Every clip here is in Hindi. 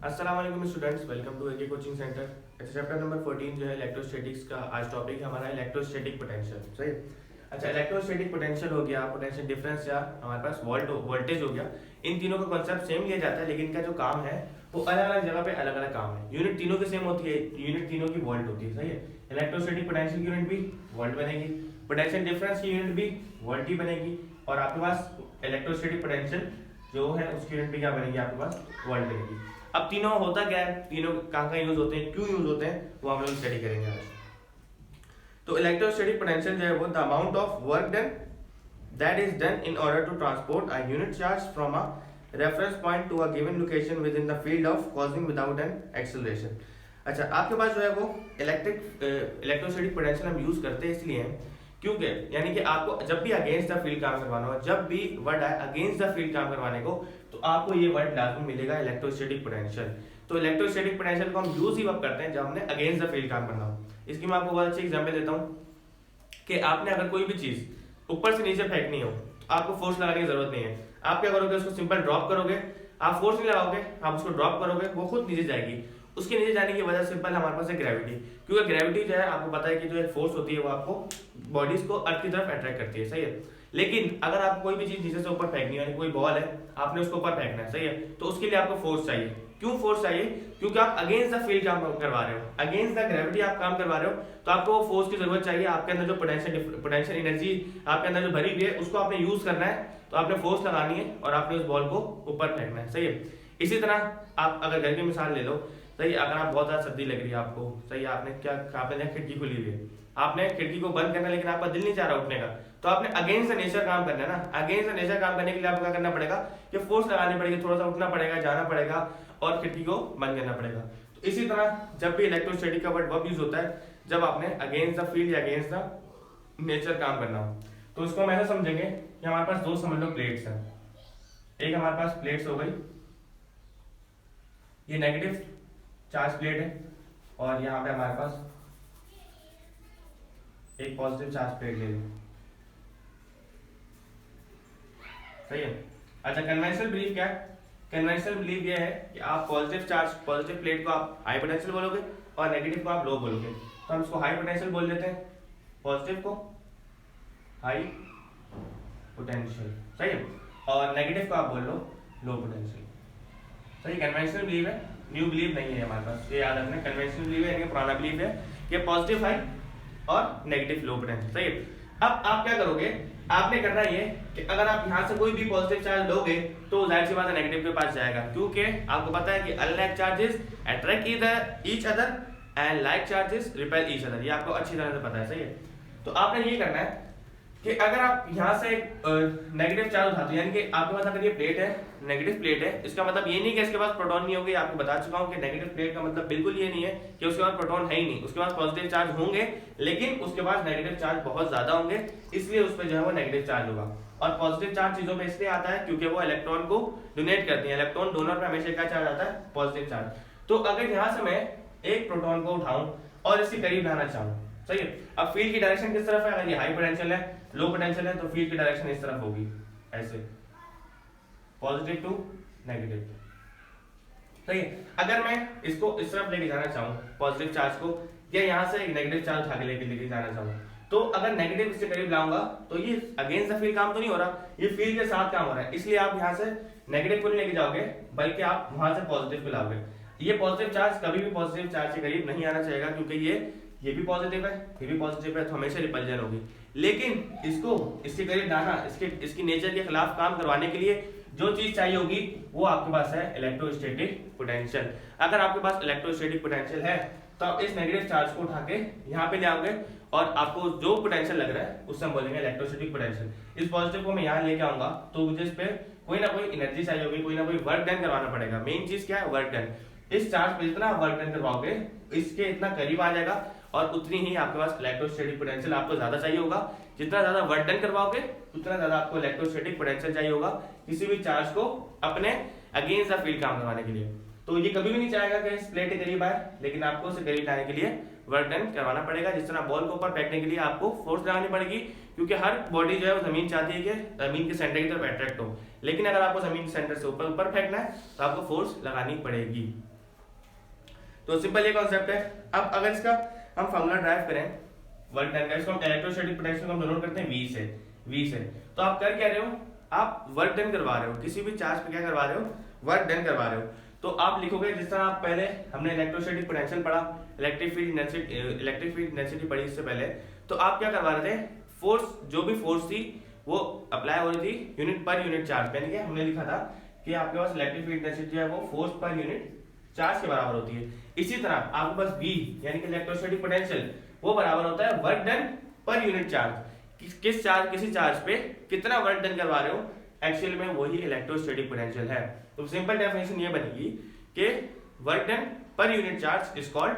अस्सलाम वालेकुम students, welcome to AK coaching centre. अच्छा, चैप्टर नंबर 14 जो है इलेक्ट्रोस्टैटिक्स का आज टॉपिक है हमारा इलेक्ट्रोस्टैटिक पोटेंशियल। सही। अच्छा, इलेक्ट्रोस्टैटिक पोटेंशियल हो गया, पोटेंशियल डिफरेंस या हमारे पास वोल्टेज हो गया। इन तीनों का कॉन्सेप्ट सेम लिया जाता है, लेकिन इनका जो काम है वो अलग अलग जगह पे अलग अलग काम है। यूनिट तीनों की सेम होती है, यूनिट तीनों की वोल्ट होती है। सही है। इलेक्ट्रोस्टैटिक पोटेंशियल की यूनिट भी वोल्ट बनेगी, पोटेंशियल डिफरेंस की यूनिट भी वोल्ट ही बनेगी, और आपके पास इलेक्ट्रोस्टैटिक पोटेंशियल जो है उसकी यूनिट भी क्या बनेगी, आपके पास वोल्ट बनेगी। अब तीनों होता क्या है, तीनों कहाँ यूज होते हैं, क्यों यूज होते हैं, वो हम लोग स्टडी करेंगे आज। तो इलेक्ट्रोस्टैटिक पोटेंशियल जो है वो the amount of work done that is done in order to transport a unit charge from a reference point to a given location within the field of causing without an acceleration. अच्छा, आपके पास जो है वो इलेक्ट्रोस्टैटिक पोटेंशियल हम यूज करते हैं इसलिए क्योंकि यानी कि आपको जब भी अगेंस्ट द फील्ड काम करवाना हो, जब भी वर्ड आए अगेंस्ट द फील्ड काम करवाने को, तो आपको ये वर्ड लाजमी मिलेगा इलेक्ट्रोस्टैटिक पोटेंशियल। तो इलेक्ट्रोस्टैटिक पोटेंशियल को हम यूज ही वक्त करते हैं जब हमने अगेंस्ट द फील्ड काम करना हो। इसकी मैं आपको बहुत अच्छी एग्जांपल देता हूँ कि आपने अगर कोई भी चीज ऊपर से नीचे फेंकनी हो तो आपको फोर्स लगाने की जरूरत नहीं है। आप क्या करोगे, उसको सिंपल ड्रॉप करोगे, आप फोर्स नहीं लगाओगे, आप उसको ड्रॉप करोगे, वो खुद नीचे जाएगी। उसके नीचे जाने की वजह सिंपल हमारे पास है ग्रेविटी, क्योंकि ग्रेविटी जो है आपको पता है कि जो एक फोर्स होती है वो आपको बॉडीज को अर्थ की तरफ अट्रैक्ट करती है। सही है। लेकिन अगर आप कोई भी चीज नीचे से ऊपर फेंकनी है, कोई बॉल है, आपने उसको ऊपर फेंकना है, सही है, तो उसके लिए आपको फोर्स चाहिए। क्यों फोर्स चाहिए? क्योंकि आप अगेंस्ट द फील्ड काम करवा रहे हो, अगेंस्ट द ग्रेविटी आप काम करवा रहे हो, तो आपको वो फोर्स की जरूरत चाहिए। आपके अंदर जो पोटेंशियल एनर्जी आपके अंदर जो भरी हुई है उसको आपने यूज करना है, तो आपने फोर्स लगानी है और आपने उस बॉल को ऊपर फेंकना है। सही है। इसी तरह आप अगर घर की मिसाल ले लो, सही, अगर आप बहुत ज्यादा सर्दी लग रही है आपको, सही, आपने खिड़की खुली हुई है, आपने खिड़की को बंद करना, लेकिन आपका दिल नहीं चाह रहा उठने का, तो आपने अगेंस्ट द नेचर काम करना है ना। अगेंस्ट द नेचर काम करने के लिए आपको क्या करना पड़ेगा कि फोर्स लगानी पड़ेगी, थोड़ा सा उठना पड़ेगा, जाना पड़ेगा और खिड़की को बंद करना पड़ेगा। तो इसी तरह जब भी इलेक्ट्रोस्टैटिक का वर्ड यूज होता है जब आपने अगेंस्ट द फील्ड या अगेंस्ट द नेचर काम करना हो, तो इसको हम ऐसा समझेंगे कि हमारे पास दो समझ लो प्लेट्स हैं। एक हमारे पास प्लेट्स हो गई, ये नेगेटिव चार्ज प्लेट है, और यहाँ पे हमारे पास एक पॉजिटिव चार्ज प्लेट ले लो। सही है। अच्छा, कन्वेंशनल बिलीफ क्या है? कन्वेंशनल बिलीफ ये है कि आप पॉजिटिव प्लेट को आप हाई पोटेंशियल बोलोगे और नेगेटिव को आप लो बोलोगे। तो हम इसको हाई पोटेंशियल बोल देते हैं, पॉजिटिव को हाई पोटेंशियल, सही है, और नेगेटिव को आप बोल लो लो पोटेंशियल। सही, कन्वेंशनल बिलीव है, न्यू बिलीव नहीं है हमारे पास, ये याद रखना। कन्वेंशनल बिलीव है, पुराना बिलीव है कि पॉजिटिव हाई और नेगेटिव लो पोटेंशियल। सही है। अब आप क्या करोगे, आपने करना ये कि अगर आप यहाँ से कोई भी पॉजिटिव चार्ज लोगे तो जाहिर सी बात है नेगेटिव के पास जाएगा, क्योंकि आपको पता है कि unlike charges attract each other and like charges repel each other, ये आपको अच्छी तरह से पता है। सही है। तो आपने ये करना है कि अगर आप यहाँ से नेगेटिव चार्ज उठाते हैं, यानी कि आपके पास अगर ये प्लेट है, नेगेटिव प्लेट है, इसका मतलब ये नहीं कि इसके पास प्रोटॉन नहीं होंगे। आपको बता चुका हूँ कि नेगेटिव प्लेट का मतलब बिल्कुल ये नहीं है कि उसके पास प्रोटॉन है ही नहीं, उसके पास पॉजिटिव चार्ज होंगे, लेकिन उसके पास नेगेटिव चार्ज बहुत ज्यादा होंगे, इसलिए उस पर जो है वो नेगेटिव चार्ज होगा। और पॉजिटिव चार्ज चीजों पे इसलिए आता है क्योंकि वो इलेक्ट्रॉन को डोनेट करती है। इलेक्ट्रॉन डोनर पे हमेशा क्या चार्ज आता है? Positive charge. तो अगर यहाँ से मैं एक प्रोटॉन को उठाऊं और इसके करीब लाना चाहूँ, सही है, अब फील्ड की डायरेक्शन किस तरफ है? अगर ये हाई पोटेंशियल है, लो पोटेंशियल है, तो फील्ड की डायरेक्शन इस तरफ होगी, ऐसे पॉजिटिव टू नेगेटिव। सही है। अगर मैं इसको इस तरफ लेके जाना चाहूँ पॉजिटिव चार्ज को, या यहाँ से एक नेगेटिव चार्ज उठा के लेके जाना चाहूँ, तो अगर नेगेटिव इससे करीब लाऊंगा तो ये अगेंस्ट द फील्ड काम तो नहीं हो रहा, ये फील्ड के साथ काम हो रहा है, इसलिए आप यहाँ से नेगेटिव को नहीं लेके जाओगे बल्कि आप वहां से पॉजिटिव को लाओगे। ये पॉजिटिव चार्ज कभी भी पॉजिटिव चार्ज के करीब नहीं आना चाहिए, क्योंकि ये भी पॉजिटिव है, ये भी पॉजिटिव है, तो हमेशा रिपल्जन होगी। लेकिन इसको इसके करीब लाना, इसकी नेचर के खिलाफ काम करवाने के लिए जो चीज चाहिए होगी वो आपके पास है इलेक्ट्रोस्टैटिक पोटेंशियल। अगर आपके पास इलेक्ट्रोस्टैटिक पोटेंशियल है तो आप इस नेगेटिव चार्ज को उठा के यहाँ पे ले आओगे, और आपको जो पोटेंशियल लग रहा है उससे हम बोलेंगे इलेक्ट्रोस्टैटिक पोटेंशियल। इस पॉजिटिव को मैं यहाँ लेके आऊंगा तो मुझे इस पे कोई ना कोई एनर्जी चाहिए होगी, कोई ना कोई वर्क डन करवाना पड़ेगा। मेन चीज क्या है? Work done. इस चार्ज पे जितना वर्क डन करवाओगे इसके इतना करीब आ जाएगा, और उतनी ही आपके पास इलेक्ट्रोस्टैटिक पोटेंशियल आपको ज्यादा चाहिए होगा। जितना ज्यादा वर्क डन करवाओगे उतना ज्यादा आपको इलेक्ट्रोस्टैटिक पोटेंशियल चाहिए होगा किसी भी चार्ज को अपने अगेंस्ट द फील्ड काम करवाने के लिए। तो ये कभी भी नहीं चाहेगा कि इस प्लेट के करीब आए, लेकिन आपको उसे करीब लाने के लिए वर्क डन करवाना पड़ेगा। जिस तरह बॉल को ऊपर फेंकने के लिए आपको फोर्स लगानी पड़ेगी, क्योंकि हर बॉडी जो है वो जमीन चाहती है कि जमीन के सेंटर की तरफ अट्रैक्ट हो, लेकिन अगर आपको जमीन के सेंटर से ऊपर फेंकना है तो आपको फोर्स लगानी पड़ेगी। तो सिंपल ये कॉन्सेप्ट है। अब अगर इसका हम फॉर्मूला ड्राइव करें वर्क डन का, इसको हम इलेक्ट्रोस्टैटिक पोटेंशियल को हम डिनोट करते हैं V से। तो आप कर क्या रहे हो, आप वर्क डन करवा रहे हो, किसी भी चार्ज पे क्या करवा रहे हो, वर्क डन करवा रहे हो। तो आप लिखोगे जिस तरह आप पहले हमने इलेक्ट्रोस्टैटिक पोटेंशियल पढ़ा, इलेक्ट्रिक फील्ड डेंसिटी पढ़ी इससे पहले, तो आप क्या करवा रहे थे, फोर्स, जो भी फोर्स थी वो अप्लाई हो रही थी यूनिट पर यूनिट चार्ज। यानी कि हमने लिखा था कि आपके पास इलेक्ट्रिक फील्ड डेंसिटी है वो फोर्स पर यूनिट चार्ज के बराबर होती है। इसी तरह आपके पास V यानी कि इलेक्ट्रोस्टैटिक पोटेंशियल वो बराबर होता है work done per unit charge. किसी चार्ज पे कितना वर्क डन करवा रहे हो, एक्चुअल में वही इलेक्ट्रोस्टैटिक पोटेंशियल है। तो सिंपल डेफिनेशन ये बनेगी कि work done per unit charge is called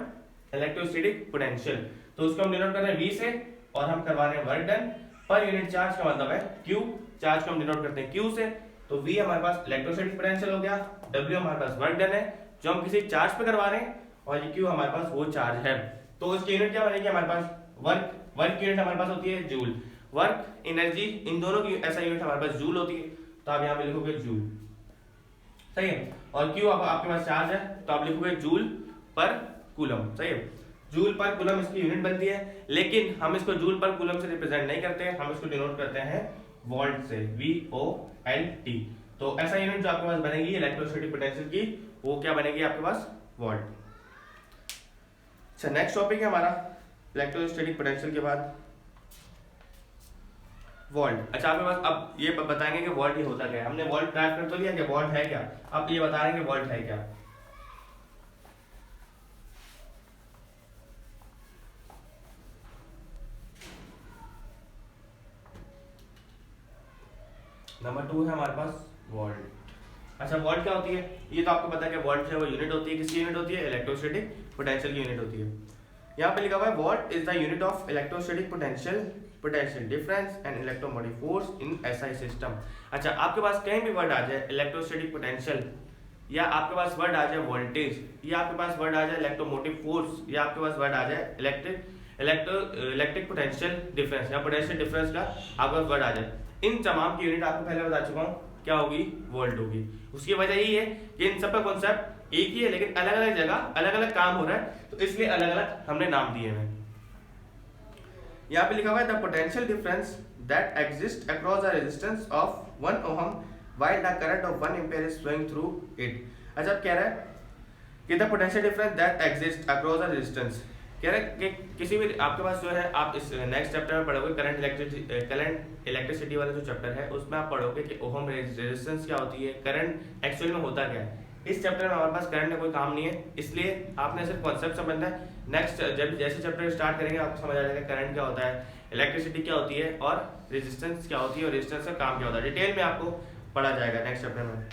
electrostatic potential. तो उसको हम डिनोट कर रहे हैं V से और हम करवा रहे हैं work done per unit charge का मतलब है Q, चार्ज को हम डिनोट करते हैं Q से। तो V हमारे पास इलेक्ट्रोस्टैटिक पोटेंशियल हो गया, W हमारे पास वर्क डन है जो हम किसी चार्ज पे करवा रहे हैं, और ये Q हमारे पास वो चार्ज है। तो उसकी यूनिट क्या बनेगी हमारे पास, वर्क की यूनिट हमारे पास होती है जूल, वर्क एनर्जी इन दोनों की ऐसा यूनिट हमारे पास जूल होती है। तो आप यहाँ पे लिखोगे जूल, सही है। और Q आपके पास चार्ज है तो आप लिखोगे जूल पर कूलम, सही है। जूल पर कूलम इसकी यूनिट बनती है, लेकिन हम इसको जूल पर कूलम से रिप्रेजेंट नहीं करते, हम इसको डिनोट करते हैं वोल्ट से, VOLT। तो ऐसा यूनिट जो आपके पास बनेगी इलेक्ट्रोस्टैटिक पोटेंशियल की, वो क्या बनेगी आपके पास, वोल्ट। अच्छा, नेक्स्ट टॉपिक है हमारा इलेक्ट्रोस्टैटिक पोटेंशियल के बाद वोल्ट। अच्छा, आपके पास अब ये बताएंगे कि वोल्ट ये होता क्या है। हमने वोल्ट ड्राइव कर तो लिया कि वोल्ट है क्या, अब ये बता रहे हैं कि वोल्ट है क्या। नंबर 2 है हमारे पास वोल्ट। अच्छा, वोल्ट क्या होती है, ये तो आपको पता है कि वोल्ट जो है वो यूनिट होती है, किसकी यूनिट होती है, इलेक्ट्रोस्टैटिक पोटेंशियल की यूनिट होती है। यहाँ पे लिखा हुआ है volt is the unit of electrostatic potential difference and electromotive force in SI system. अच्छा, आपके पास कहीं भी वर्ड आ जाए इलेक्ट्रोस्टैटिक पोटेंशियल, या आपके पास वर्ड आ जाए वोल्टेज, या आपके पास वर्ड आ जाए इलेक्ट्रोमोटिव फोर्स, या आपके पास वर्ड आ जाए इलेक्ट्रिक पोटेंशियल डिफरेंस या पोटेंशियल डिफरेंस का आपके पास वर्ड आ जाए, इन तमाम की यूनिट आपको पहले बता चुका हूँ क्या होगी, वोल्ट होगी। उसकी वजह यही है कि इन सब का कॉन्सेप्ट एक ही है, लेकिन अलग अलग जगह अलग अलग काम हो रहा है, तो इसलिए अलग अलग हमने नाम दिए हैं। यहाँ पे लिखा हुआ है the potential difference that exist across the resistance of 1 ohm while the current of 1 ampere is flowing through it. अच्छा, अब कह रहा है कि the potential difference that exist across the resistance, कह रहे हैं कि किसी भी आपके पास जो है, आप इस नेक्स्ट चैप्टर में पढ़ोगे करंट इलेक्ट्रिसिटी वाला जो चैप्टर है उसमें आप पढ़ोगे कि ओहम रेजिस्टेंस क्या होती है, करंट एक्चुअल में होता क्या है। इस चैप्टर में हमारे पास करंट का कोई काम नहीं है, इसलिए आपने सिर्फ कॉन्सेप्ट समझना है। नेक्स्ट जब जैसे चैप्टर स्टार्ट करेंगे आपको समझ आ जाएगा करंट क्या होता है, इलेक्ट्रिसिटी क्या होती है और रेजिस्टेंस क्या होती है और रेजिस्टेंस का काम क्या होता है, डिटेल में आपको पढ़ा जाएगा नेक्स्ट चैप्टर में।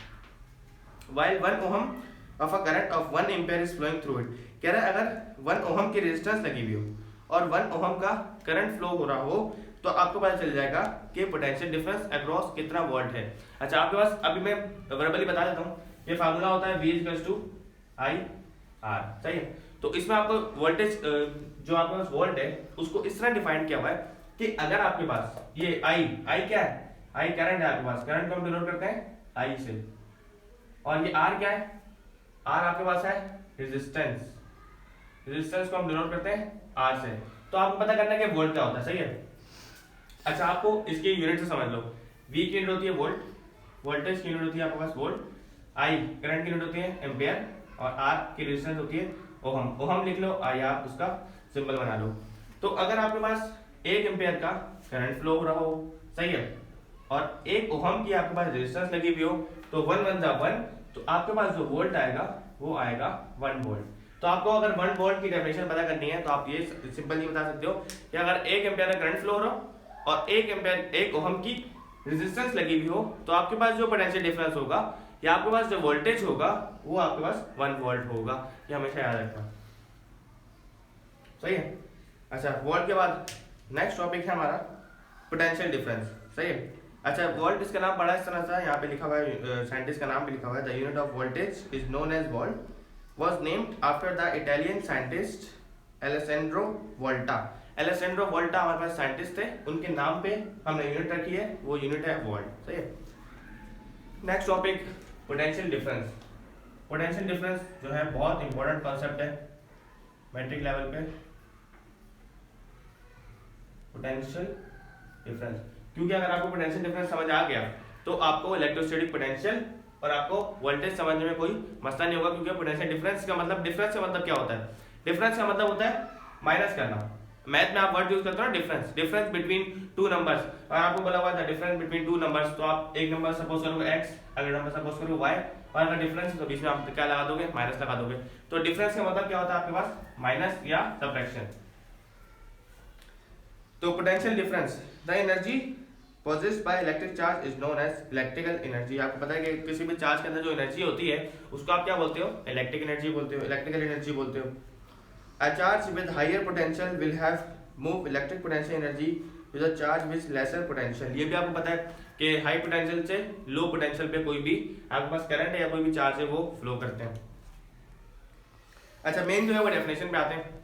While 1 ohm of a current of 1 ampere is flowing through it, कह रहा है अगर 1 ओहम की रेजिस्टेंस लगी हुई हो और 1 ओहम का करंट फ्लो हो रहा हो तो आपको पता चल जाएगा कि पोटेंशियल डिफरेंस अक्रॉस कितना वोल्ट है। अच्छा, आपके पास अभी मैं वर्बली बता देता हूँ, ये फार्मूला होता है V = IR, सही है। तो इसमें आपको वोल्टेज जो आपके पास वोल्ट है उसको इस तरह डिफाइन किया हुआ है कि अगर आपके पास ये I क्या है, I करंट है आपके पास, करंट को हम डिनोट करते हैं I से, और ये R क्या है, R आपके पास है रेजिस्टेंस, रेजिस्टेंस को हम डिनोट करते हैं R से। तो आपको पता करना है कि वोल्ट क्या होता है, सही है। अच्छा, आपको इसकी यूनिट से समझ लो, V की यूनिट होती है वोल्ट, वोल्टेज की यूनिट होती है आपके पास वोल्ट, I करंट की यूनिट होती है एम्पियर, और R की रेजिस्टेंस होती है ओहम। ओहम लिख लो, I आप उसका सिंबल बना लो। तो अगर आपके पास 1 एम्पियर का करंट फ्लो हो रहा हो, सही है, और 1 ओहम की आपके पास रेजिस्टेंस लगी हुई हो, तो 1 1 जा 1, तो आपके पास जो वोल्ट आएगा वो आएगा 1 वोल्ट। तो आपको अगर 1 वोल्ट की डेफिनेशन पता करनी है तो आप ये सिंपल ये बता सकते हो कि अगर 1 एम्पियर का करंट फ्लो हो रहा हो और 1 ओहम की रेजिस्टेंस लगी हुई हो, तो आपके पास जो पोटेंशियल डिफरेंस होगा या आपके पास जो वोल्टेज होगा वो आपके पास 1 वोल्ट होगा। ये हमेशा याद रखना, सही है। अच्छा, वोल्ट के बाद नेक्स्ट टॉपिक है हमारा पोटेंशियल डिफरेंस, सही है। अच्छा, वोल्ट इसका नाम पढ़ा इस तरह से, यहाँ पे लिखा हुआ है, साइंटिस्ट का नाम भी लिखा हुआ है, the unit of voltage is known as volt, was named after the Italian scientist Alessandro Volta. Alessandro Volta हमारे पास साइंटिस्ट थे, उनके नाम पे हमने यूनिट रखी है, वो यूनिट है वोल्ट, सही है। Next topic potential difference. Potential difference जो है बहुत इंपॉर्टेंट कॉन्सेप्ट है मैट्रिक लेवल पे, पोटेंशियल डिफरेंस, क्योंकि अगर आपको पोटेंशियल डिफरेंस समझ आ गया तो आपको इलेक्ट्रोस्टैटिक पोटेंशियल और आपको वोल्टेज समझने में कोई मसला नहीं होगा, क्योंकि पोटेंशियल डिफरेंस का मतलब, डिफरेंस का मतलब क्या होता है, डिफरेंस का मतलब होता है माइनस करना। मैथ में आप वर्ड यूज करते हो ना difference, difference between two numbers, और आपको बोला हुआ था डिफरेंस बिटवीन टू नंबर्स, तो आप एक नंबर सपोज करोगे x, अगला नंबर सपोज करोगे y, और अगर डिफरेंस तो बीच में आप क्या लगा दोगे, माइनस लगा दोगे। तो डिफरेंस का मतलब क्या होता है आपके पास, माइनस या सबट्रैक्शन। तो potential difference, the energy possessed by electric charge is known as electrical energy। आपको पता है कि किसी भी चार्ज के अंदर जो एनर्जी होती है उसको आप क्या बोलते हो, इलेक्ट्रिक एनर्जी बोलते हो, इलेक्ट्रिकल एनर्जी बोलते हो। A charge with higher potential will have move electric potential energy with a charge with lesser potential। ये भी आपको पता है कि हाई पोटेंशियल से लो पोटेंशियल पे कोई भी आपके पास करंट है या कोई भी चार्ज है वो फ्लो करते हैं। अच्छा, मेन जो है वो डेफिनेशन पे आते हैं।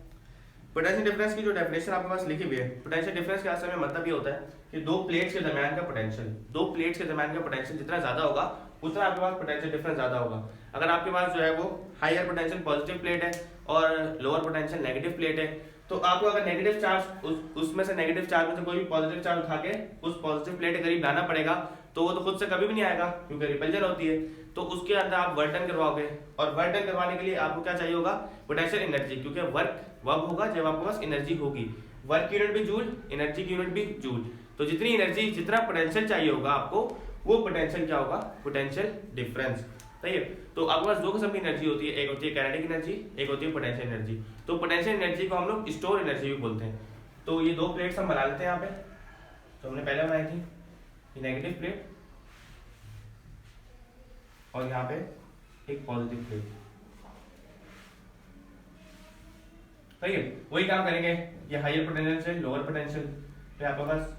पोटेंशियल डिफरेंस की जो डेफिनेशन आपके पास लिखी हुई है, पोटेंशियल डिफरेंस का असल में मतलब ये होता है कि दो प्लेट्स के दरमियान का पोटेंशियल, दो प्लेट्स के दरमियान का पोटेंशियल जितना ज्यादा होगा उतना आपके पास पोटेंशियल डिफरेंस ज्यादा होगा। अगर आपके पास जो है वो हायर पोटेंशियल पॉजिटिव प्लेट है और लोअर पोटेंशियल नेगेटिव प्लेट है, तो आपको अगर नेगेटिव चार्ज उसमें से नेगेटिव चार्ज में से कोई भी पॉजिटिव चार्ज उठा के उस पॉजिटिव प्लेट के करीब लाना पड़ेगा, तो वो तो खुद से कभी भी नहीं आएगा क्योंकि रिपल्जन होती है। तो उसके अंदर आप वर्क डन करवाओगे, और वर्क डन करवाने के लिए आपको क्या चाहिए होगा, पोटेंशियल एनर्जी, क्योंकि वर्क वब होगा जब आपके पास एनर्जी होगी। वर्क की यूनिट भी जूल, एनर्जी की यूनिट भी जूल। तो जितनी एनर्जी, जितना पोटेंशियल चाहिए होगा आपको, वो पोटेंशियल क्या होगा, पोटेंशियल डिफरेंस। सही है। तो आपके पास दो किस्म की एनर्जी होती है, एक होती है काइनेटिक एनर्जी, एक होती है पोटेंशियल एनर्जी। तो पोटेंशियल एनर्जी को हम लोग स्टोर एनर्जी भी बोलते हैं। तो ये दो प्लेट्स हम बना लेते हैं यहाँ पे, तो हमने पहले बनाई थी ये नेगेटिव प्लेट और यहाँ पे एक पॉजिटिव प्लेट। सही है, वही काम करेंगे, ये हायर पोटेंशियल से लोअर पोटेंशियल पे आपके पास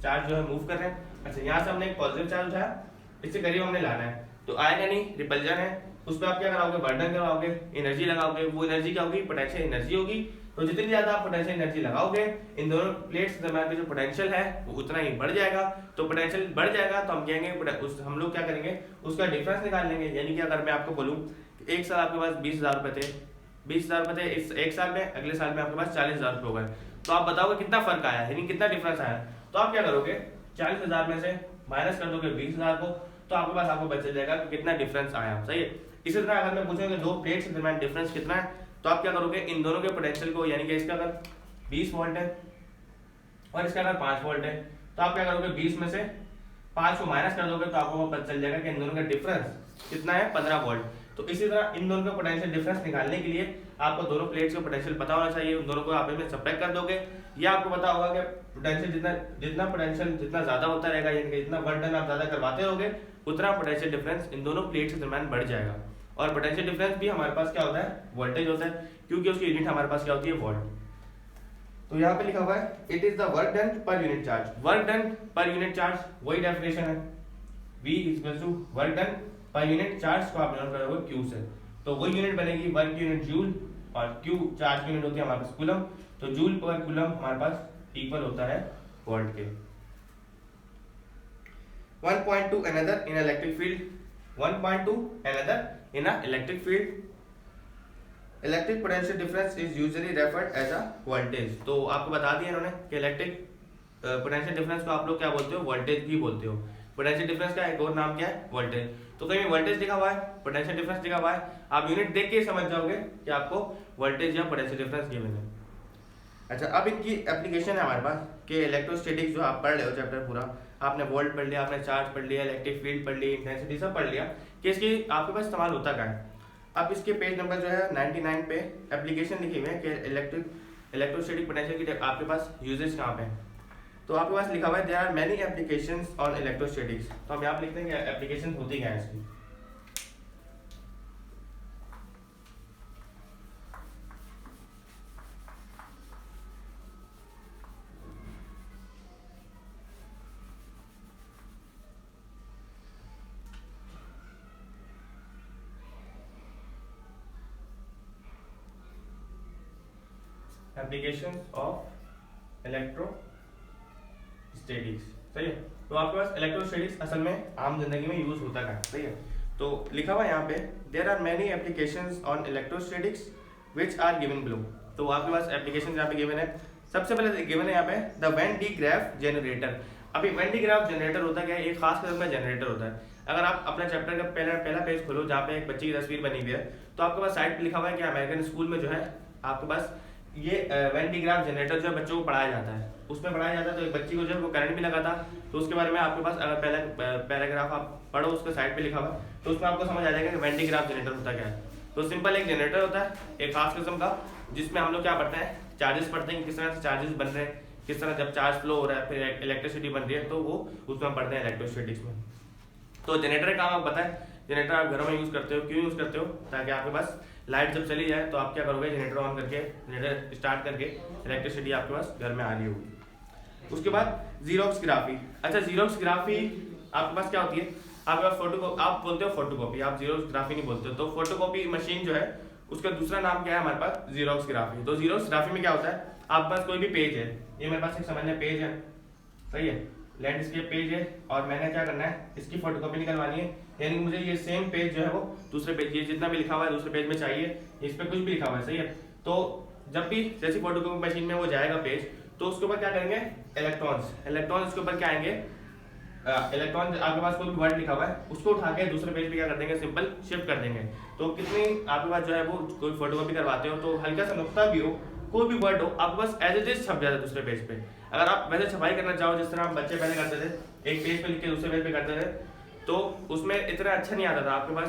चार्ज जो है मूव कर रहे हैं। अच्छा, यहाँ से हमने एक पॉजिटिव चार्ज उठाया, इससे करीब हमने लाना है, तो आएगा नहीं, रिपल्जन है, उस पर आप क्या कराओगे, बर्डन कराओगे, एनर्जी लगाओगे, वो एनर्जी क्या होगी, पोटेंशियल एनर्जी होगी। तो जितनी ज्यादा आप पोटेंशियल एनर्जी लगाओगे, इन दोनों प्लेट्स के दरमियान जो पोटेंशियल है वो उतना ही बढ़ जाएगा। तो पोटेंशियल बढ़ जाएगा तो हम कहेंगे हम लोग क्या करेंगे, उसका डिफरेंस निकाल लेंगे। यानी कि अगर मैं आपको बोलूँ एक साल आपके पास 20,000 रुपए थे, 20,000 रुपए थे इस एक साल में, अगले साल में आपके पास 40,000 रुपए हो गए, तो आप बताओगे कितना फर्क आया, यानी कितना डिफरेंस आया। तो आप क्या करोगे, 40,000 में से माइनस कर दोगे 20,000 को, तो आपके पास आपको बच जाएगा कि कितना डिफरेंस आया। सही है। इसी तरह अगर मैं पूछूंगा दो प्लेट्स के दरमियान डिफरेंस कितना है, तो आप क्या करोगे, इन दोनों के पोटेंशियल को, यानी कि इसका अगर 20 वोल्ट है और इसका अगर 5 वोल्ट है, तो आप क्या करोगे, 20 में से 5 को माइनस कर दोगे, तो आपको पता चल जाएगा कि इन दोनों का डिफरेंस कितना है, 15 वोल्ट। तो इसी तरह इन दोनों का पोटेंशियल डिफरेंस निकालने के लिए आपको दोनों प्लेट्स का पोटेंशियल पता होना चाहिए, उन दोनों को आप इसमें सब्ट्रैक्ट कर दोगे, या आपको पता होगा कि पोटेंशियल जितना पोटेंशियल जितना ज्यादा होता रहेगा, यानी कि जितना वर्क डन आप ज्यादा करवाते रहोगे, उतना पोटेंशियल डिफरेंस इन दोनों प्लेट्स के दरमियान बढ़ जाएगा। और पोटेंशियल डिफरेंस भी हमारे पास क्या होता है, वोल्टेज होता है, क्योंकि उसकी यूनिट हमारे पास क्या होती है, वोल्ट। तो यहाँ पे लिखा हुआ है it is the work done per unit charge. Work done per unit charge वही डेफिनेशन है, V equals to work done per unit charge को आप डिनोट करोगे Q से, तो वही यूनिट बनेगी, वर्क की यूनिट जूल और Q चार्ज की यूनिट होती है हमारे पास कूलम। तो जूल पर कूलम हमारे पास इक्वल होता है वोल्ट के। 1.2 another in electric field, 1.2 another in a electric field, electric potential difference is usually referred as a voltage. तो आपको बता दिया इन्होंने कि इलेक्ट्रिक पोटेंशियल डिफरेंस को आप लोग क्या बोलते हो, वोल्टेज भी बोलते हो। पोटेंशियल डिफरेंस का एक और नाम क्या है, वोल्टेज। तो कहीं वोल्टेज लिखा हुआ है, पोटेंशियल डिफरेंस लिखा हुआ है, आप यूनिट देख के समझ जाओगे कि आपको वोल्टेज या पोटेंशियल डिफरेंस गिवन है। अच्छा, अब इनकी एप्लीकेशन है हमारे पास कि इलेक्ट्रोस्टैटिक्स जो आप पढ़ रहे हो चैप्टर पूरा, आपने वोल्ट पढ़ लिया, आपने चार्ज पढ़ लिया, इलेक्ट्रिक फील्ड पढ़ ली, इंटेंसिटी सब पढ़ लिया कि इसकी आपके पास इस्तेमाल होता क्या है। अब इसके पेज नंबर जो है 99 पे एप्लीकेशन लिखी हुई है कि इलेक्ट्रोस्टैटिक पोटेंशियल की आपके पास यूजेज कहाँ पे है। तो आपके पास लिखा हुआ है there are many applications on electrostatics. तो हम यहाँ पे लिखते हैं कि एप्लीकेशन होती क्या है इसकी। Application of electrostatics. सही है। तो आपके पास इलेक्ट्रोस्टैटिक्स असल में आम जिंदगी में यूज होता है। सही है। तो लिखा हुआ है यहाँ पे there are many applications on electrostatics which are given below. तो आपके पास एप्लीकेशन यहाँ पे गिवन है। सबसे पहले गिवन है यहाँ पे the when D graph generator. अभी वेन डी ग्राफ जनरेटर होता क्या है, एक खास किस्म का जनरेटर होता है। अगर आप अपना चैप्टर का पहला पेज खोलो जहाँ पे एक बच्चे की तस्वीर बनी हुई है, तो आपके पास साइड पे लिखा हुआ है कि अमेरिकन स्कूल में जो है आपके पास ये वेन डी ग्राफ जनरेटर जो है बच्चों को पढ़ाया जाता है, उसमें पढ़ाया जाता है। तो एक बच्ची को जो है वो करंट भी लगा था, तो उसके बारे में आपके पास अगर पहला पैराग्राफ आप पढ़ो उसके साइड पे लिखा हुआ है, तो उसमें आपको समझ आ जाएगा कि वेन डी ग्राफ जनरेटर होता क्या है। तो सिंपल एक जनरेटर होता है एक खास किस्म का, जिसमें हम लोग क्या पढ़ते हैं, चार्जेस पढ़ते हैं, किस तरह से चार्जेस बन रहे हैं, किस तरह जब चार्ज फ्लो हो रहा है फिर इलेक्ट्रिसिटी बन रही है, तो वो उसमें हम पढ़ते हैं इलेक्ट्रोस्टैटिक्स में। तो जनरेटर का काम आप बताएं, जनरेटर आप घरों में यूज करते हो, क्यों यूज करते हो, ताकि आपके पास लाइट जब चली जाए तो आप क्या करोगे, जनरेटर ऑन करके जनरेटर स्टार्ट करके इलेक्ट्रिसिटी आपके पास घर में आ रही होगी। उसके बाद जीरोक्सग्राफी। अच्छा, जीरोक्सग्राफी आपके पास क्या होती है, आपके पास फोटोकॉपी, आप बोलते हो फोटोकॉपी, आप जीरोक्सग्राफी नहीं बोलते हो। तो फोटोकॉपी मशीन जो है उसका दूसरा नाम क्या है हमारे पास, जीरोक्सग्राफी। तो जीरोक्सग्राफी में क्या होता है, आपके पास कोई भी पेज है, ये मेरे पास एक सामान्य पेज है, सही है, लैंडस्केप पेज है, और मैंने क्या करना है, इसकी फोटोकॉपी निकलवानी है, यानी मुझे ये सेम पेज जो है वो दूसरे पेज, ये जितना भी लिखा हुआ है दूसरे पेज में चाहिए, इस पे कुछ भी लिखा हुआ है, सही है। तो जब भी जैसी फोटोकॉपी मशीन में वो जाएगा पेज, तो उसके ऊपर क्या करेंगे, इलेक्ट्रॉन्स इसके ऊपर क्या आएंगे, इलेक्ट्रॉन आपके पास कोई भी वर्ड लिखा हुआ है उसको उठा के दूसरे पेज पे क्या कर देंगे, सिंपल शिफ्ट कर देंगे। तो कितनी आपके पास जो है वो कोई फोटोकॉपी करवाते हो तो हल्का सा नुक्ता भी हो, कोई भी वर्ड हो, आपके पास एज इट इज छप जाता है दूसरे पेज पे। अगर आप वैसे छपाई करना चाहो जिस तरह हम बच्चे पहले करते थे, एक पेज पे लिख के दूसरे पेज पे करते थे, तो उसमें इतना अच्छा नहीं आता था, आपके पास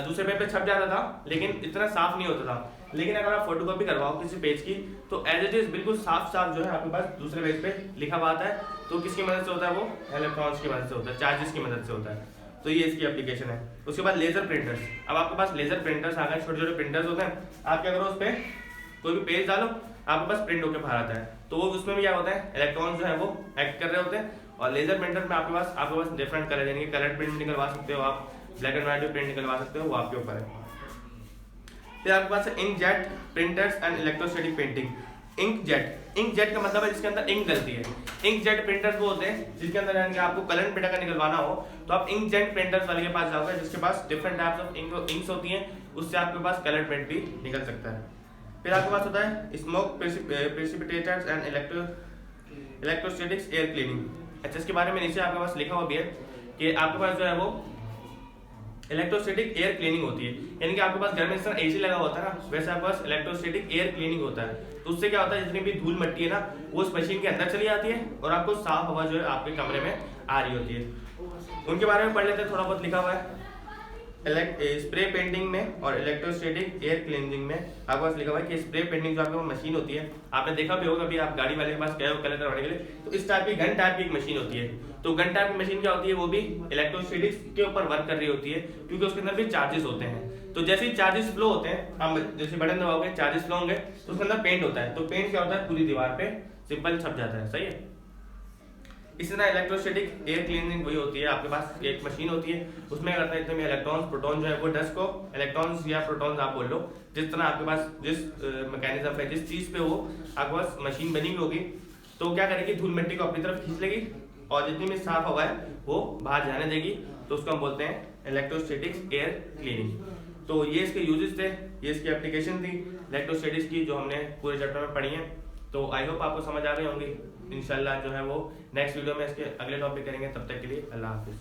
दूसरे पेज पे छप जाता था लेकिन इतना साफ नहीं होता था। लेकिन अगर आप फोटोकॉपी करवाओ किसी पेज की, तो एज इट इज बिल्कुल साफ साफ जो है आपके पास दूसरे पेज पे लिखा हुआ आता है। तो किसकी मदद से होता है, वो इलेक्ट्रॉन्स की मदद से होता है, चार्जेस की मदद से होता है। तो ये इसकी एप्लीकेशन है। उसके बाद लेजर प्रिंटर्स। अब आपके पास लेजर प्रिंटर्स आ गए, छोटे छोटे प्रिंटर्स होते हैं, आप क्या करो, उस पर कोई भी पेज डालो, आपके पास प्रिंट होकर बाहर आता है। तो वो उसमें भी क्या होता है, इलेक्ट्रॉन्स जो है वो एक्ट कर रहे होते हैं। और लेजर प्रिंटर में आपके पास डिफरेंट कलर, यानी कि कलर प्रिंट निकलवा सकते हो आप, ब्लैक एंड व्हाइट प्रिंट निकलवा सकते हो, वो आपके ऊपर है। फिर आपके पास है inkjet printers and electrostatic painting. Inkjet का मतलब है जिसके अंदर इंक डलती है। इंकजेट प्रिंटर्स वो होते हैं जिसके अंदर यानी कि आपको कलर प्रिंटर का निकलवाना हो, तो आप इंकजेट प्रिंटर्स वाले के पास जाओगे, जिसके पास डिफरेंट टाइप्स ऑफ इंक्स होती हैं, उससे आपके पास कलर प्रिंट भी निकल सकता है। फिर आपके पास होता है smoke precipitators and electrostatics air cleaning. अच्छा, इसके बारे में नीचे आपके पास लिखा हुआ भी है कि आपके पास जो है वो इलेक्ट्रोस्टैटिक एयर क्लीनिंग होती है, यानी कि आपके पास घर में जिस तरह एसी लगा होता है ना, वैसे आपके पास इलेक्ट्रोस्टैटिक एयर क्लीनिंग होता है। तो उससे क्या होता है, जितनी भी धूल मिट्टी है ना वो उस मशीन के अंदर चली जाती है और आपको साफ हवा जो है आपके कमरे में आ रही होती है। उनके बारे में पढ़ लेते हैं, थोड़ा बहुत लिखा हुआ है। स्प्रे पेंटिंग में और इलेक्ट्रोस्टैटिक एयर क्लीनिंग में आपके पास लिखा हुआ है कि स्प्रे पेंटिंग जो आपके पास मशीन होती है, आपने देखा भी होगा, कभी आप गाड़ी वाले के पास गए हो कलर करवाने के लिए, तो इस टाइप की गन टाइप की एक मशीन होती है। तो गन टाइप की मशीन क्या होती है, वो भी इलेक्ट्रोस्टैटिक्स के ऊपर वर्क कर रही होती है, क्योंकि उसके अंदर भी चार्जेस होते हैं। तो जैसे ही चार्जेस फ्लो होते हैं, हम जैसे बटन दबाओगे चार्जेस फ्लो होंगे, तो उसके अंदर पेंट होता है। तो पेंट क्या होता है, पूरी दीवार पे सिंपल छप जाता है, सही है। इसी तरह इलेक्ट्रोस्टैटिक एयर क्लीनिंग वही होती है, आपके पास एक मशीन होती है, उसमें क्या करता है, इतने इलेक्ट्रॉन्स प्रोटॉन जो है वो डस्ट को, इलेक्ट्रॉन्स या प्रोटॉन्स आप बोल लो, जिस तरह आपके पास जिस मैकेनिज्म पे जिस चीज पे वो आपके पास मशीन बनी हुई होगी, तो क्या करेगी, धूल मिट्टी को अपनी तरफ खींच लेगी और जितनी भी साफ हवा है वो बाहर जाने देगी। तो उसको हम बोलते हैं इलेक्ट्रोस्टैटिक एयर क्लीनिंग। तो ये इसके यूजेस थे, ये इसकी एप्लीकेशन थी इलेक्ट्रोस्टैटिक्स की, जो हमने पूरे चैप्टर में पढ़ी है। तो आई होप आपको समझ आ गई होंगी। इंशाल्लाह जो है वो नेक्स्ट वीडियो में इसके अगले टॉपिक करेंगे। तब तक के लिए अल्लाह हाफिज़।